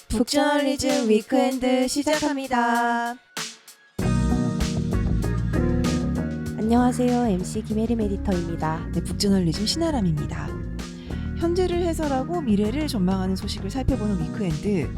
북저널리즘 위크엔드 시작합니다. 안녕하세요. MC 김혜림 에디터입니다. 네, 북저널리즘 신아람입니다. 현재를 해설하고 미래를 전망하는 소식을 살펴보는 위크엔드.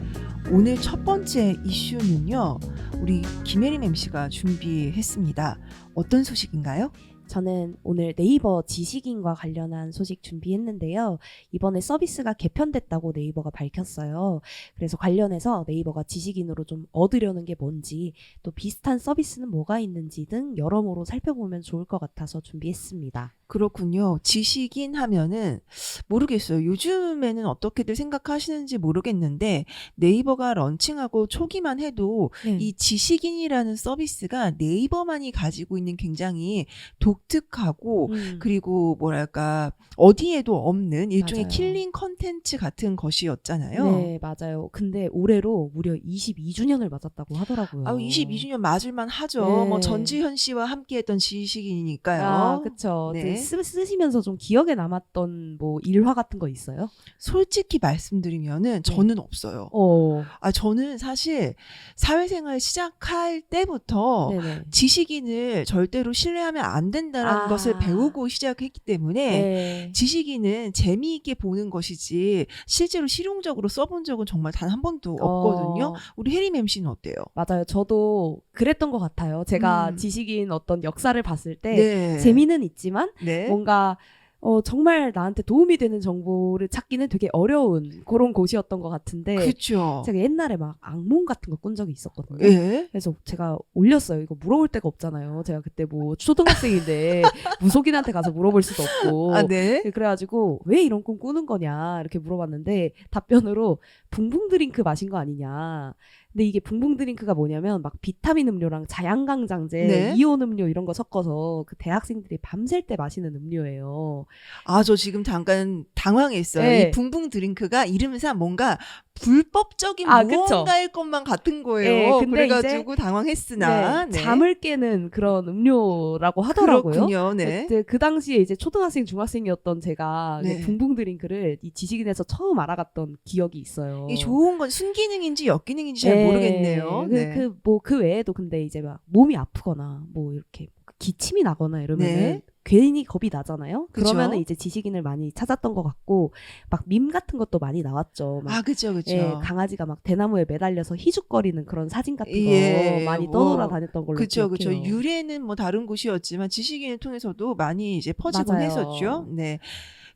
오늘 첫 번째 이슈는요, 우리 김혜림 MC가 준비했습니다. 어떤 소식인가요? 저는 오늘 네이버 지식인과 관련한 소식 준비했는데요. 이번에 서비스가 개편됐다고 네이버가 밝혔어요. 그래서 관련해서 네이버가 지식인으로 좀 얻으려는 게 뭔지, 또 비슷한 서비스는 뭐가 있는지 등 여러모로 살펴보면 좋을 것 같아서 준비했습니다. 그렇군요. 지식인 하면은 모르겠어요. 요즘에는 어떻게들 생각하시는지 모르겠는데 네이버가 런칭하고 초기만 해도 이 지식인이라는 서비스가 네이버만이 가지고 있는 굉장히 독특하고 그리고 뭐랄까 어디에도 없는 일종의 맞아요. 킬링 컨텐츠 같은 것이었잖아요. 네, 맞아요. 근데 올해로 무려 22주년을 맞았다고 하더라고요. 22주년 맞을만 하죠. 네. 뭐 전지현 씨와 함께했던 지식인이니까요. 아, 그쵸. 네. 쓰시면서 좀 기억에 남았던 뭐 일화 같은 거 있어요? 솔직히 말씀드리면은 저는 없어요. 저는 사실 사회생활 시작할 때부터 네네. 지식인을 절대로 신뢰하면 안 된다는 것을 배우고 시작했기 때문에 지식인은 재미있게 보는 것이지 실제로 실용적으로 써본 적은 정말 단 한 번도 없거든요. 우리 혜림 MC는 어때요? 맞아요. 저도 그랬던 것 같아요. 제가 지식인 어떤 역사를 봤을 때 네. 재미는 있지만 네. 뭔가 정말 나한테 도움이 되는 정보를 찾기는 되게 어려운 그런 곳이었던 것 같은데 그렇죠. 제가 옛날에 막 악몽 같은 거 꾼 적이 있었거든요. 예? 그래서 제가 올렸어요. 이거 물어볼 데가 없잖아요. 제가 그때 뭐 초등학생인데 무속인한테 가서 물어볼 수도 없고. 아, 네. 그래가지고 왜 이런 꿈 꾸는 거냐 이렇게 물어봤는데 답변으로 붕붕 드링크 마신 거 아니냐. 근데 이게 붕붕 드링크가 뭐냐면 막 비타민 음료랑 자양강장제, 네. 이온 음료 이런 거 섞어서 그 대학생들이 밤샐 때 마시는 음료예요. 저 지금 잠깐 당황했어요. 네. 이 붕붕 드링크가 이름상 뭔가 불법적인 무언가일 것만 같은 거예요. 네, 근데 그래가지고 당황했으나 잠을 깨는 그런 음료라고 하더라고요. 그렇군요. 네. 그 당시에 이제 초등학생, 중학생이었던 제가 붕붕 드링크를 이 지식인에서 처음 알아갔던 기억이 있어요. 이 좋은 건 순기능인지 역기능인지 잘 모르겠네요. 그 외에도 근데 이제 막 몸이 아프거나 뭐 이렇게 기침이 나거나 이러면은 괜히 겁이 나잖아요. 그쵸? 그러면은 이제 지식인을 많이 찾았던 것 같고 막 밈 같은 것도 많이 나왔죠. 막, 그쵸. 강아지가 막 대나무에 매달려서 희죽거리는 그런 사진 같은 거 많이 떠돌아다녔던 걸로 그쵸. 기억해요. 유래는 뭐 다른 곳이었지만 지식인을 통해서도 많이 이제 퍼지곤 맞아요. 했었죠. 네.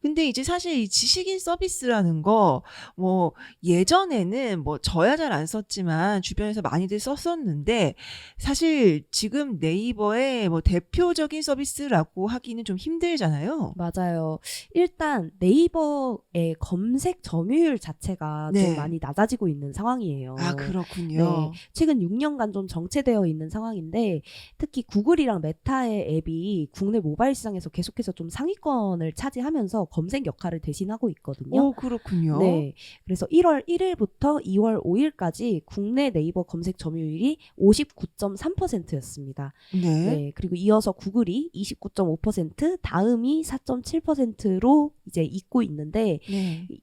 근데 이제 사실 이 지식인 서비스라는 거 뭐 예전에는 뭐 저야 잘 안 썼지만 주변에서 많이들 썼었는데 사실 지금 네이버의 뭐 대표적인 서비스라고 하기는 좀 힘들잖아요. 맞아요. 일단 네이버의 검색 점유율 자체가 좀 많이 낮아지고 있는 상황이에요. 그렇군요. 네, 최근 6년간 좀 정체되어 있는 상황인데 특히 구글이랑 메타의 앱이 국내 모바일 시장에서 계속해서 좀 상위권을 차지하면서 검색 역할을 대신하고 있거든요. 그렇군요. 네, 그래서 1월 1일부터 2월 5일까지 국내 네이버 검색 점유율이 59.3%였습니다. 네, 그리고 이어서 구글이 29.5%, 다음이 4.7%로 이제 잇고 있는데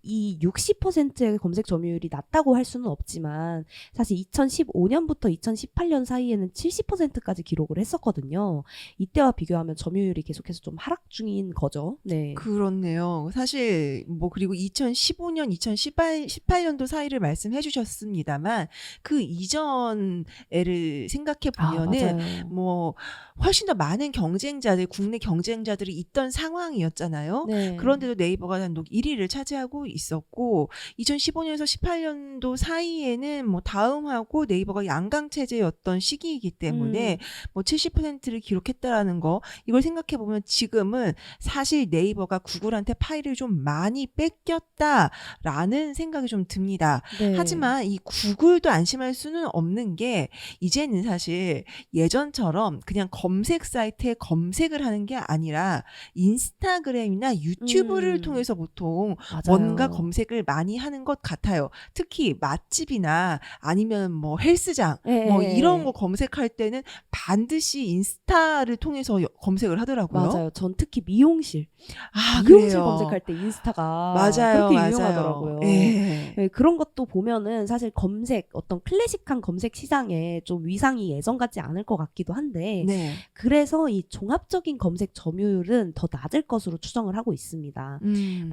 이 60%의 검색 점유율이 낮다고 할 수는 없지만 사실 2015년부터 2018년 사이에는 70%까지 기록을 했었거든요. 이때와 비교하면 점유율이 계속해서 좀 하락 중인 거죠. 네. 그렇네요. 사실 뭐 그리고 2015년, 2018년도 사이를 말씀해 주셨습니다만 그 이전 애를 생각해 보면은 뭐 훨씬 더 많은 경쟁자들, 국내 경쟁자들이 있던 상황이었잖아요. 그런데도 네이버가 단독 1위를 차지하고 있었고 2015년에서 18년도 사이에는 뭐 다음하고 네이버가 양강 체제였던 시기이기 때문에 뭐 70%를 기록했다라는 거 이걸 생각해 보면 지금은 사실 네이버가 구글한테 파일을 좀 많이 뺏겼다라는 생각이 좀 듭니다. 하지만 이 구글도 안심할 수는 없는 게 이제는 사실 예전처럼 그냥 검색 사이트에 검색을 하는 게 아니라 인스타그램이나 유튜브를 통해서 보통 뭔가 검색을 많이 하는 것 같아요. 특히 맛집이나 아니면 뭐 헬스장 뭐 이런 거 검색할 때는 반드시 인스타를 통해서 검색을 하더라고요. 맞아요. 전 특히 미용실 그래요. 검색할 때 인스타가 맞아요, 그렇게 맞아요. 유용하더라고요. 네. 네, 그런 것도 보면은 사실 검색, 어떤 클래식한 검색 시장에 좀 위상이 예전 같지 않을 것 같기도 한데, 네. 그래서 이 종합적인 검색 점유율은 더 낮을 것으로 추정을 하고 있습니다.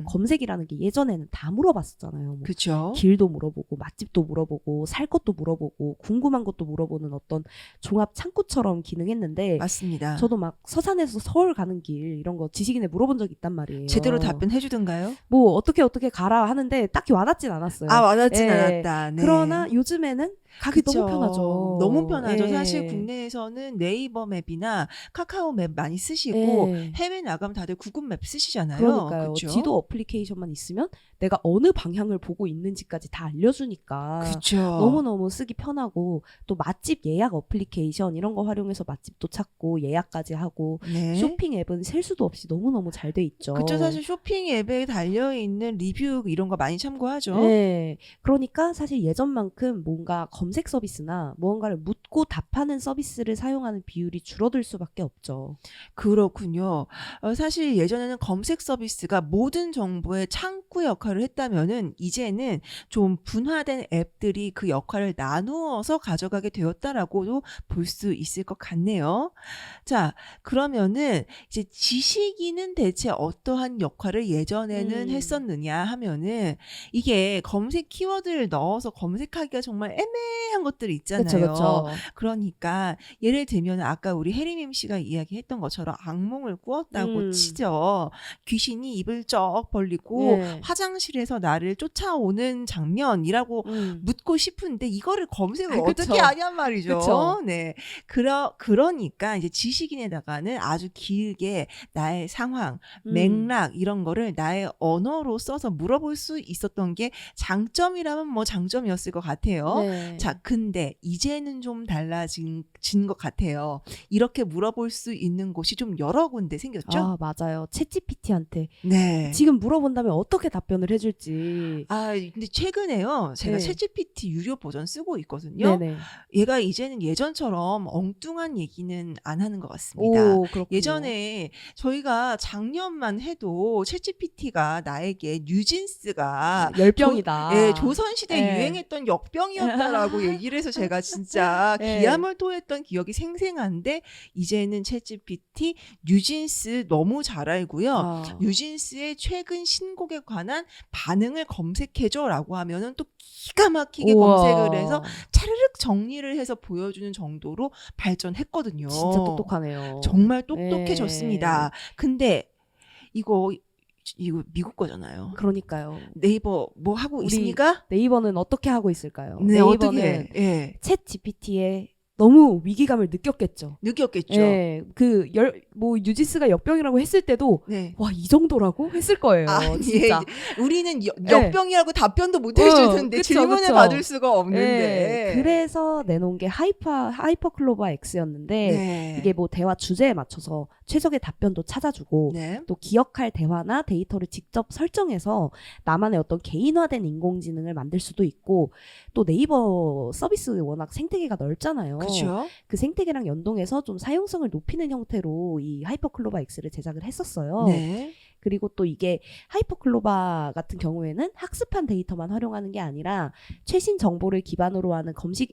검색이라는 게 예전에는 다 물어봤었잖아요. 뭐 그렇죠. 길도 물어보고 맛집도 물어보고 살 것도 물어보고 궁금한 것도 물어보는 어떤 종합 창구처럼 기능했는데, 맞습니다. 저도 막 서산에서 서울 가는 길 이런 거 지식인에 물어본 적 있단 말이에요. 제대로 답변해 주던가요? 뭐 어떻게 가라 하는데 딱히 와닿진 않았어요. 아, 와닿진 예. 않았다. 네. 그러나 요즘에는 가기 그쵸. 너무 편하죠. 너무 편하죠. 예. 사실 국내에서는 네이버 맵이나 카카오 맵 많이 쓰시고 예. 해외 나가면 다들 구글 맵 쓰시잖아요. 그러니까요. 그쵸? 지도 어플리케이션만 있으면 내가 어느 방향을 보고 있는지까지 다 알려주니까 그쵸. 너무너무 쓰기 편하고, 또 맛집 예약 어플리케이션 이런 거 활용해서 맛집도 찾고 예약까지 하고, 네. 쇼핑 앱은 셀 수도 없이 너무너무 잘 돼 있죠. 그쵸. 사실 쇼핑 앱에 달려있는 리뷰 이런 거 많이 참고하죠. 네. 그러니까 사실 예전만큼 뭔가 검색 서비스나 무언가를 묻고 답하는 서비스를 사용하는 비율이 줄어들 수밖에 없죠. 그렇군요. 사실 예전에는 검색 서비스가 모든 정보의 창구 역할을 했다면은 이제는 좀 분화된 앱들이 그 역할을 나누어서 가져가게 되었다라고도 볼 수 있을 것 같네요. 자, 그러면은 이제 지식인은 대체 어떠한 역할을 예전에는 했었느냐 하면은, 이게 검색 키워드를 넣어서 검색하기가 정말 애매한 것들이 있잖아요. 그쵸. 그러니까 예를 들면 아까 우리 혜리님 씨가 이야기했던 것처럼 악몽을 꾸었다고 치죠. 귀신이 입을 쩍 벌리고 네. 화장실에서 나를 쫓아오는 장면이라고 묻고 싶은데 이거를 검색을 아, 그쵸. 어떻게 하냔 말이죠. 그쵸. 네. 그러니까 이제 지식인에다가는 아주 길게 나의 상황, 맥락 이런 거를 나의 언어로 써서 물어볼 수 있었던 게 장점이라면 뭐 장점이었을 것 같아요. 네. 자, 근데 이제는 좀 달라진 것 같아요. 이렇게 물어볼 수 있는 곳이 좀 여러 군데 생겼죠? 아, 맞아요. 챗GPT한테 네. 지금 물어본다면 어떻게 답변을 해줄지. 아, 근데 최근에요. 제가 네. 챗GPT 유료 버전 쓰고 있거든요. 네네. 얘가 이제는 예전처럼 엉뚱한 얘기는 안 하는 것 같습니다. 오, 그렇군요. 예전에 저희가 작년만 해도 챗GPT가 나에게 뉴진스가 열병이다. 예, 조선시대 예. 유행했던 역병이었다라고 얘기를 해서 제가 진짜 예. 기함을 토했던 기억이 생생한데, 이제는 챗GPT 뉴진스 너무 잘 알고요. 아. 뉴진스의 최근 신곡에 관한 반응을 검색해줘라고 하면은 또 기가 막히게 우와. 검색을 해서 차르륵 정리를 해서 보여주는 정도로 발전했거든요. 진짜 똑똑하네요. 정말 똑똑해졌습니다. 근데 이거 미국 거잖아요. 그러니까요. 네이버 뭐 하고 우리 있습니까? 네이버는 어떻게 하고 있을까요? 네, 네이버는 어떻게? 예. 챗 GPT에 너무 위기감을 느꼈겠죠. 느꼈겠죠. 예, 뉴진스가 역병이라고 했을 때도 네. 와, 이 정도라고 했을 거예요. 진짜. 예. 우리는 역병이라고 답변도 못 해주는데 그쵸, 질문을 그쵸. 받을 수가 없는데. 예, 그래서 내놓은 게 하이퍼클로바 X였는데, 네. 이게 뭐 대화 주제에 맞춰서 최적의 답변도 찾아주고, 네. 또 기억할 대화나 데이터를 직접 설정해서 나만의 어떤 개인화된 인공지능을 만들 수도 있고, 또 네이버 서비스 워낙 생태계가 넓잖아요. 그렇죠. 그 생태계랑 연동해서 좀 사용성을 높이는 형태로 이 하이퍼클로바 X를 제작을 했었어요. 네. 그리고 또 이게 하이퍼클로바 같은 경우에는 학습한 데이터만 활용하는 게 아니라 최신 정보를 기반으로 하는 검색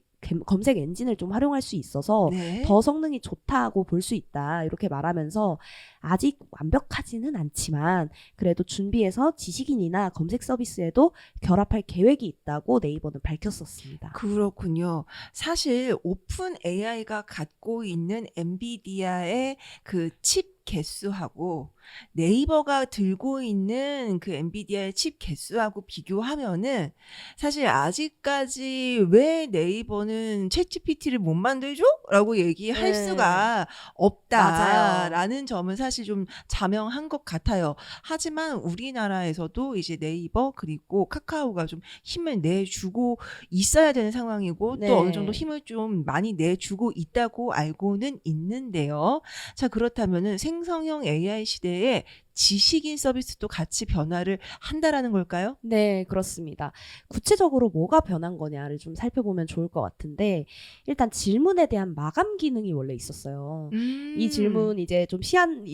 엔진을 좀 활용할 수 있어서 네. 더 성능이 좋다고 볼 수 있다, 이렇게 말하면서 아직 완벽하지는 않지만 그래도 준비해서 지식인이나 검색 서비스에도 결합할 계획이 있다고 네이버는 밝혔었습니다. 그렇군요. 사실 오픈 AI가 갖고 있는 엔비디아의 그 칩 개수하고 네이버가 들고 있는 그 엔비디아의 칩 개수하고 비교하면은 사실 아직까지 왜 네이버는 챗GPT를 못 만들죠? 라고 얘기할 네. 수가 없다라는 점은 사실 좀 자명한 것 같아요. 하지만 우리나라에서도 이제 네이버 그리고 카카오가 좀 힘을 내주고 있어야 되는 상황이고 네. 또 어느 정도 힘을 좀 많이 내주고 있다고 알고는 있는데요. 자, 그렇다면은 생성형 AI 시대에 지식인 서비스도 같이 변화를 한다라는 걸까요? 네, 그렇습니다. 구체적으로 뭐가 변한 거냐를 좀 살펴보면 좋을 것 같은데, 일단 질문에 대한 마감 기능이 원래 있었어요. 이 질문 이제 좀 시한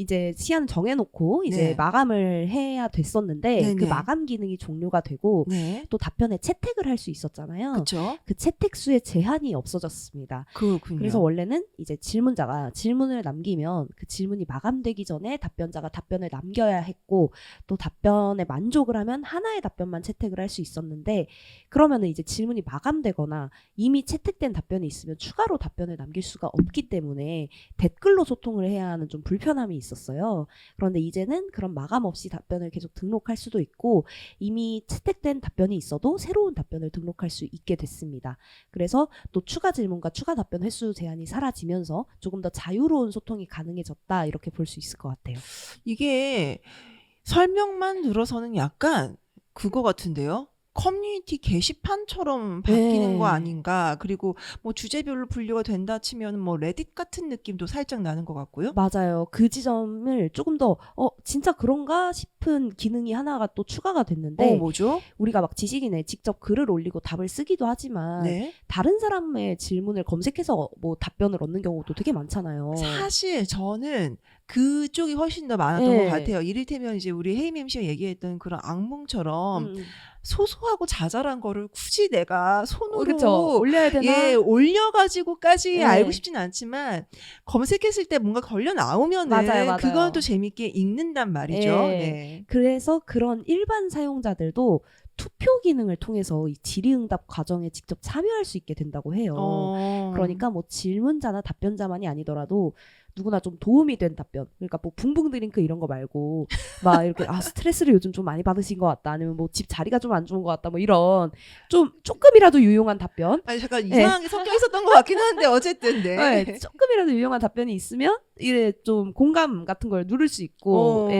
정해놓고 이제 네. 마감을 해야 됐었는데, 네네. 그 마감 기능이 종료가 되고, 네. 또 답변에 채택을 할 수 있었잖아요. 그렇죠. 그 채택 수의 제한이 없어졌습니다. 그렇군요. 그래서 원래는 이제 질문자가 질문을 남기면 그 질문이 마감되기 전에 답변자가 답변을 남겨야 했고, 또 답변에 만족을 하면 하나의 답변만 채택을 할 수 있었는데, 그러면은 이제 질문이 마감되거나 이미 채택된 답변이 있으면 추가로 답변을 남길 수가 없기 때문에 댓글로 소통을 해야 하는 좀 불편함이 있었어요. 그런데 이제는 그런 마감 없이 답변을 계속 등록할 수도 있고, 이미 채택된 답변이 있어도 새로운 답변을 등록할 수 있게 됐습니다. 그래서 또 추가 질문과 추가 답변 횟수 제한이 사라지면서 조금 더 자유로운 소통이 가능해졌다, 이렇게 볼 수 있을 것 같아요. 이게 설명만 들어서는 약간 그거 같은데요. 커뮤니티 게시판처럼 바뀌는 거 아닌가. 그리고 뭐 주제별로 분류가 된다 치면 뭐 레딧 같은 느낌도 살짝 나는 것 같고요. 맞아요. 그 지점을 조금 더 진짜 그런가 싶은 기능이 하나가 또 추가가 됐는데, 뭐죠? 우리가 막 지식인에 직접 글을 올리고 답을 쓰기도 하지만 네. 다른 사람의 질문을 검색해서 뭐 답변을 얻는 경우도 되게 많잖아요. 사실 저는 그쪽이 훨씬 더 많았던 네. 것 같아요. 이를테면 이제 우리 헤임 MC가 얘기했던 그런 악몽처럼 소소하고 자잘한 거를 굳이 내가 손으로 그쵸. 올려야 되나? 올려가지고까지 네. 알고 싶진 않지만 검색했을 때 뭔가 걸려 나오면은 맞아요. 그건 또 재밌게 읽는단 말이죠. 네. 네. 그래서 그런 일반 사용자들도 투표 기능을 통해서 이 질의응답 과정에 직접 참여할 수 있게 된다고 해요. 그러니까 뭐 질문자나 답변자만이 아니더라도 누구나 좀 도움이 된 답변, 그러니까 뭐 붕붕 드링크 이런 거 말고 막 이렇게 스트레스를 요즘 좀 많이 받으신 것 같다, 아니면 뭐 집 자리가 좀 안 좋은 것 같다, 뭐 이런 좀 조금이라도 유용한 답변, 아니 잠깐 이상하게 섞여 있었던 것 같긴 한데 어쨌든 네. 네, 조금이라도 유용한 답변이 있으면 이제 좀 공감 같은 걸 누를 수 있고,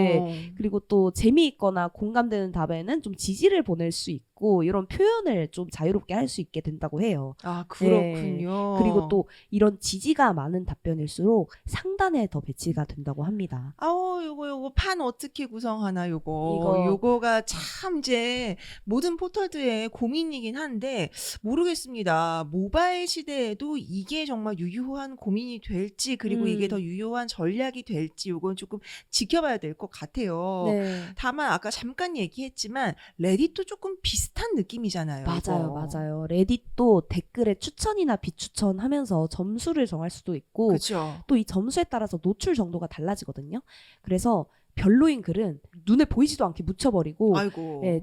그리고 또 재미있거나 공감되는 답에는 좀 지지를 보낼 수 있고, 이런 표현을 좀 자유롭게 할 수 있게 된다고 해요. 아, 그렇군요. 그리고 또 이런 지지가 많은 답변일수록 상단에 더 배치가 된다고 합니다. 요거 판 어떻게 구성하나 요거가 참 이제 모든 포털들의 고민이긴 한데 모르겠습니다. 모바일 시대에도 이게 정말 유효한 고민이 될지, 그리고 이게 더 유효한 전략이 될지 요건 조금 지켜봐야 될 것 같아요. 네. 다만 아까 잠깐 얘기했지만 레딧도 조금 비슷한 느낌이잖아요. 맞아요. 레딧도 댓글에 추천이나 비추천하면서 점수를 정할 수도 있고, 그렇죠. 또 이 점수에 따라서 노출 정도가 달라지거든요. 그래서 별로인 글은 눈에 보이지도 않게 묻혀버리고,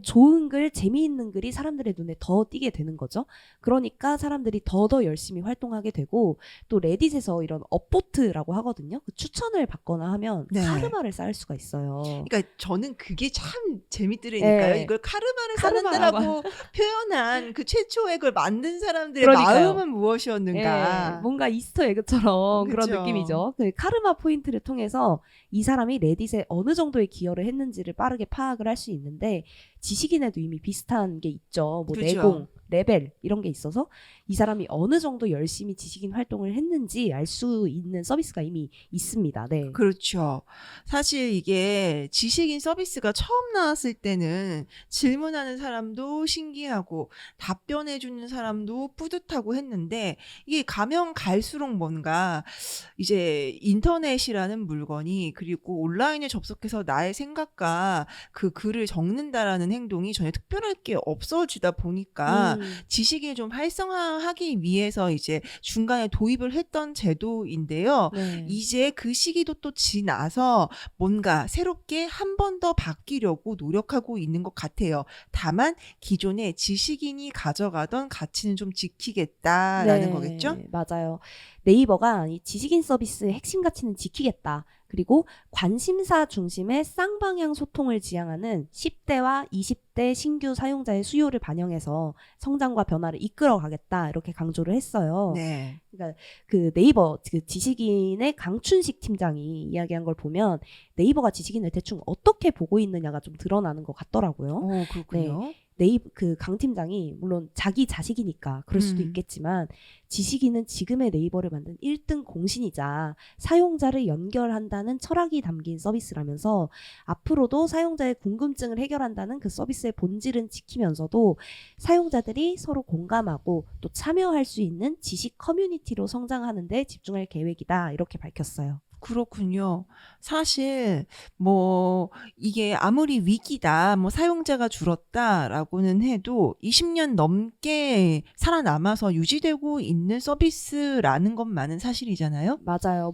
좋은 글, 재미있는 글이 사람들의 눈에 더 띄게 되는 거죠. 그러니까 사람들이 더 열심히 활동하게 되고, 또 레딧에서 이런 업보트라고 하거든요. 그 추천을 받거나 하면 카르마를 쌓을 수가 있어요. 그러니까 저는 그게 참 재밌더라니까요. 이걸 카르마를 쌓는다라고 표현한 그 최초의 걸 만든 사람들의 마음은 무엇이었는가. 뭔가 이스터 에그처럼 그런 느낌이죠. 그 카르마 포인트를 통해서 이 사람이 레딧에 어느 정도의 기여를 했는지를 빠르게 파악을 할 수 있는데, 지식인에도 이미 비슷한 게 있죠. 뭐 내공, 레벨 이런 게 있어서 이 사람이 어느 정도 열심히 지식인 활동을 했는지 알 수 있는 서비스가 이미 있습니다. 네. 그렇죠. 사실 이게 지식인 서비스가 처음 나왔을 때는 질문하는 사람도 신기하고 답변해주는 사람도 뿌듯하고 했는데, 이게 가면 갈수록 뭔가 이제 인터넷이라는 물건이, 그리고 온라인에 접속해서 나의 생각과 그 글을 적는다라는 행동이 전혀 특별할 게 없어지다 보니까 지식을 좀 활성화하기 위해서 이제 중간에 도입을 했던 제도인데요. 이제 그 시기도 또 지나서 뭔가 새롭게 한 번 더 바뀌려고 노력하고 있는 것 같아요. 다만 기존의 지식인이 가져가던 가치는 좀 지키겠다라는 거겠죠? 맞아요. 네이버가 이 지식인 서비스의 핵심 가치는 지키겠다. 그리고 관심사 중심의 쌍방향 소통을 지향하는 10대와 20대 신규 사용자의 수요를 반영해서 성장과 변화를 이끌어가겠다, 이렇게 강조를 했어요. 그러니까 그 네이버 그 지식인의 강춘식 팀장이 이야기한 걸 보면 네이버가 지식인을 대충 어떻게 보고 있느냐가 좀 드러나는 것 같더라고요. 그렇군요. 그 강 팀장이 물론 자기 자식이니까 그럴 수도 있겠지만 지식인은 지금의 네이버를 만든 1등 공신이자 사용자를 연결한다는 철학이 담긴 서비스라면서 앞으로도 사용자의 궁금증을 해결한다는 그 서비스의 본질은 지키면서도 사용자들이 서로 공감하고 또 참여할 수 있는 지식 커뮤니티로 성장하는 데 집중할 계획이다. 이렇게 밝혔어요. 그렇군요. 사실 뭐 이게 아무리 위기다, 뭐 사용자가 줄었다라고는 해도 20년 넘게 살아남아서 유지되고 있는 서비스라는 것만은 사실이잖아요. 맞아요.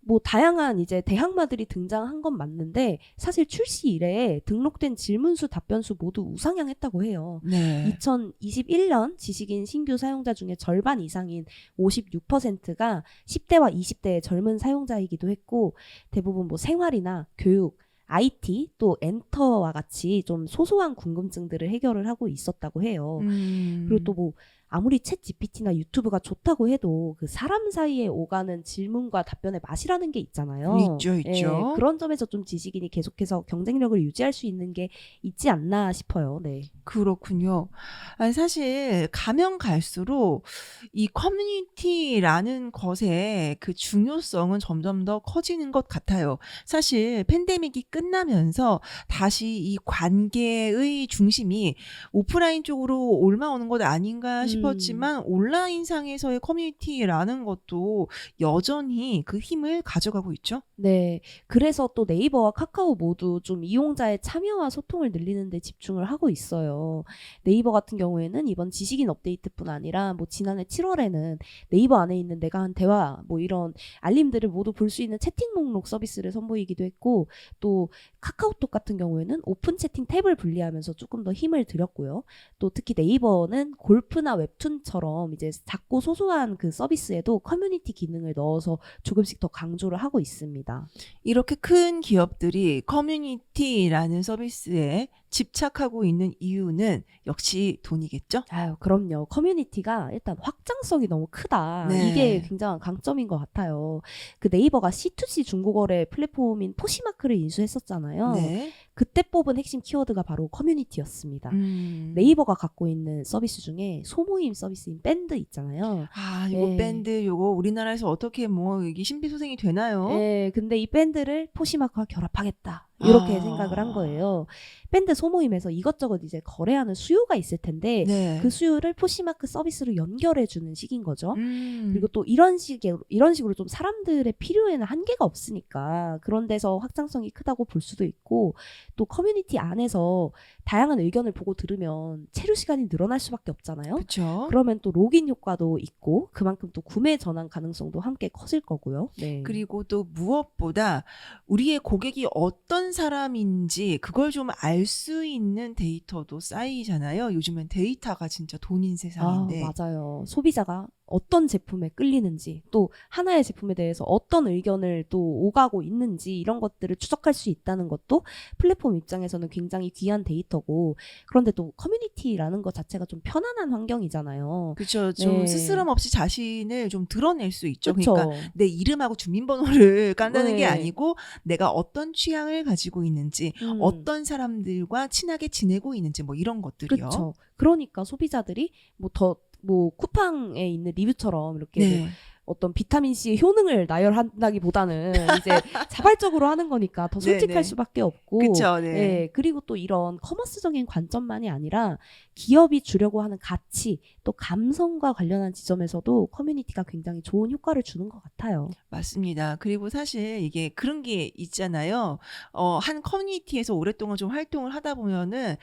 뭐 다양한 이제 대항마들이 등장한 건 맞는데 사실 출시 이래에 등록된 질문수 답변수 모두 우상향했다고 해요. 네. 2021년 지식인 신규 사용자 중에 절반 이상인 56%가 10대와 20대의 젊은 사용자이기도 했고 대부분 뭐 생활이나 교육, IT 또 엔터와 같이 좀 소소한 궁금증들을 해결을 하고 있었다고 해요. 그리고 또 뭐 아무리 챗 GPT나 유튜브가 좋다고 해도 그 사람 사이에 오가는 질문과 답변의 맛이라는 게 있잖아요. 있죠. 예, 그런 점에서 좀 지식인이 계속해서 경쟁력을 유지할 수 있는 게 있지 않나 싶어요. 네. 그렇군요. 아니, 사실 가면 갈수록 이 커뮤니티라는 것의 그 중요성은 점점 더 커지는 것 같아요. 사실 팬데믹이 끝나면서 다시 이 관계의 중심이 오프라인 쪽으로 옮아오는 것 아닌가 싶었지만 온라인상에서의 커뮤니티라는 것도 여전히 그 힘을 가져가고 있죠. 네. 그래서 또 네이버와 카카오 모두 좀 이용자의 참여와 소통을 늘리는 데 집중을 하고 있어요. 네이버 같은 경우에는 이번 지식인 업데이트뿐 아니라 뭐 지난해 7월에는 네이버 안에 있는 내가 한 대화 뭐 이런 알림들을 모두 볼 수 있는 채팅 목록 서비스를 선보이기도 했고 또 카카오톡 같은 경우에는 오픈 채팅 탭을 분리하면서 조금 더 힘을 들였고요. 또 특히 네이버는 골프나 웹툰처럼 이제 작고 소소한 그 서비스에도 커뮤니티 기능을 넣어서 조금씩 더 강조를 하고 있습니다. 이렇게 큰 기업들이 커뮤니티라는 서비스에 집착하고 있는 이유는 역시 돈이겠죠? 아유, 그럼요. 커뮤니티가 일단 확장성이 너무 크다. 네. 이게 굉장한 강점인 것 같아요. 그 네이버가 C2C 중고거래 플랫폼인 포시마크를 인수했었잖아요. 네. 그때 뽑은 핵심 키워드가 바로 커뮤니티였습니다. 네이버가 갖고 있는 서비스 중에 소모임 서비스인 밴드 있잖아요. 아, 요거 네. 밴드 요거 우리나라에서 어떻게 뭐 이게 심피소생이 되나요? 네, 근데 이 밴드를 포시마크와 결합하겠다. 이렇게 생각을 한 거예요. 밴드 소모임에서 이것저것 이제 거래하는 수요가 있을 텐데 네. 그 수요를 포시마크 서비스로 연결해주는 식인 거죠. 음. 그리고 또 이런 식으로 좀 사람들의 필요에는 한계가 없으니까 그런 데서 확장성이 크다고 볼 수도 있고 또 커뮤니티 안에서 다양한 의견을 보고 들으면 체류 시간이 늘어날 수밖에 없잖아요. 그렇죠. 그러면 또 로그인 효과도 있고 그만큼 또 구매 전환 가능성도 함께 커질 거고요. 네. 그리고 또 무엇보다 우리의 고객이 어떤 사람인지 그걸 좀 알 수 있는 데이터도 쌓이잖아요. 요즘엔 데이터가 진짜 돈인 세상인데. 맞아요. 소비자가 어떤 제품에 끌리는지 또 하나의 제품에 대해서 어떤 의견을 또 오가고 있는지 이런 것들을 추적할 수 있다는 것도 플랫폼 입장에서는 굉장히 귀한 데이터고 그런데 또 커뮤니티라는 것 자체가 좀 편안한 환경이잖아요. 그렇죠. 좀 네. 스스럼 없이 자신을 좀 드러낼 수 있죠. 그쵸? 그러니까 내 이름하고 주민번호를 깐다는 게 네. 아니고 내가 어떤 취향을 가지고 있는지 어떤 사람들과 친하게 지내고 있는지 뭐 이런 것들이요. 그렇죠. 그러니까 소비자들이 뭐 쿠팡에 있는 리뷰처럼 이렇게 네. 뭐 어떤 비타민 C의 효능을 나열한다기보다는 이제 자발적으로 하는 거니까 더 솔직할 네네. 수밖에 없고, 그쵸, 네. 예, 그리고 또 이런 커머스적인 관점만이 아니라 기업이 주려고 하는 가치, 또 감성과 관련한 지점에서도 커뮤니티가 굉장히 좋은 효과를 주는 것 같아요. 맞습니다. 그리고 사실 이게 그런 게 있잖아요. 한 커뮤니티에서 오랫동안 좀 활동을 하다 보면은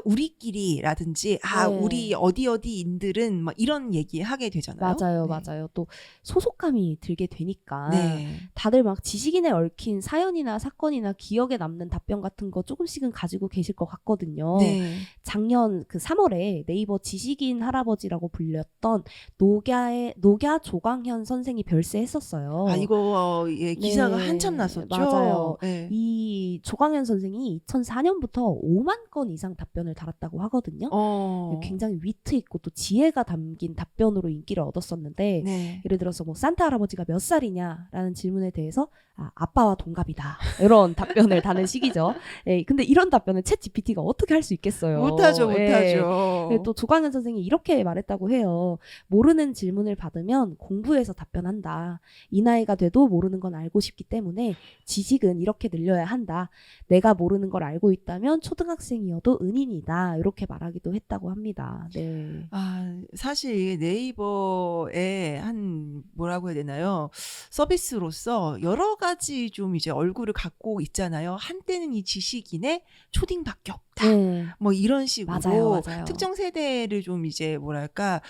우리끼리라든지 네. 우리 어디인들은 막 이런 얘기 하게 되잖아요. 맞아요, 네. 맞아요. 또 소속감이 들게 되니까 네. 다들 막 지식인에 얽힌 사연이나 사건이나 기억에 남는 답변 같은 거 조금씩은 가지고 계실 것 같거든요. 네. 작년 그 3월에 네이버 지식인 할아버지라고 불렸던 녹야 조광현 선생이 별세했었어요. 아, 이거 예, 기사가 네, 한참 났었죠. 맞아요. 네. 이 조광현 선생이 2004년부터 5만 건 이상 답변을 달았다고 하거든요. 굉장히 위트 있고 또 지혜가 담긴 답변으로 인기를 얻었었는데 네. 예를 들어서 뭐 산타 할아버지가 몇 살이냐라는 질문에 대해서 아빠와 동갑이다 이런 답변을 다는 시기죠. 예, 근데 이런 답변은 챗 GPT가 어떻게 할 수 있겠어요. 못하죠. 예, 또 조광현 선생이 이렇게 말했다고 해요. 모르는 질문을 받으면 공부해서 답변한다. 이 나이가 돼도 모르는 건 알고 싶기 때문에 지식은 이렇게 늘려야 한다. 내가 모르는 걸 알고 있다면 초등학생이어도 은인이다. 이렇게 말하기도 했다고 합니다. 네. 사실 네이버의 한 뭐라고 해야 되나요? 서비스로서 여러 가지 좀 이제 얼굴을 갖고 있잖아요. 한때는 이 지식인의 초딩밖에 없다. 뭐 이런 식으로 맞아요. 특정 세대를 좀 이제 뭐랄까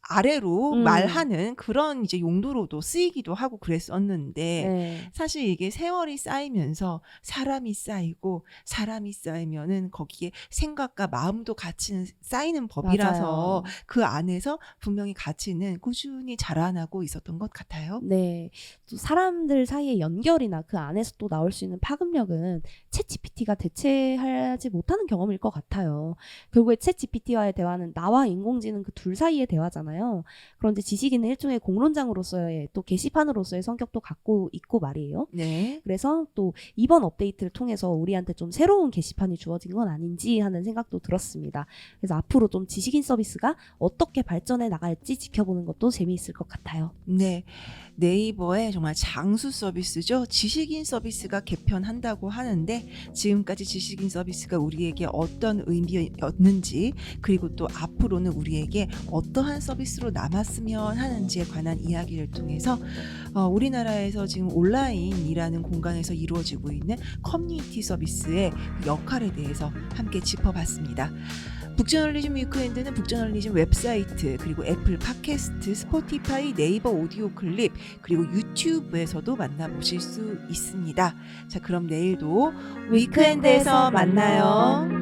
아래로 말하는 그런 이제 용도로도 쓰이기도 하고 그랬었는데 사실 이게 세월이 쌓이면서 사람이 쌓이고 사람이 쌓이면은 거기에 생각과 마음도 같이 쌓이는 법이라서 맞아요. 그 안에서 분명히 가치는 꾸준히 자라나고 있었던 것 같아요. 네. 또 사람들 사이의 연결이나 그 안에서 또 나올 수 있는 파급력은 챗 GPT가 대체하지 못하는 경험일 것 같아요. 결국에 챗 GPT와의 대화는 나와 인공지능 그 둘 사이의 대화잖아요. 그런데 지식인은 일종의 공론장으로서의 또 게시판으로서의 성격도 갖고 있고 말이에요. 네. 그래서 또 이번 업데이트를 통해서 우리한테 좀 새로운 게시판이 주어진 건 아닌지 하는 생각도 들었습니다. 그래서 앞으로 좀 지식인 서비스가 어떻게 발전해 나갈지 지켜보는 것도 재미있을 것 같아요. 네. 네이버의 정말 장수 서비스죠. 지식인 서비스가 개편한다고 하는데 지금까지 지식인 서비스가 우리에게 어떤 의미였는지 그리고 또 앞으로는 우리에게 어떠한 서비스로 남았으면 하는지에 관한 이야기를 통해서 우리나라에서 지금 온라인이라는 공간에서 이루어지고 있는 커뮤니티 서비스의 역할에 대해서 함께 짚어봤습니다. 북저널리즘 위크엔드는 북저널리즘 웹사이트 그리고 애플 팟캐스트, 스포티파이, 네이버 오디오 클립 그리고 유튜브에서도 만나보실 수 있습니다. 자, 그럼 내일도 위크엔드에서 만나요.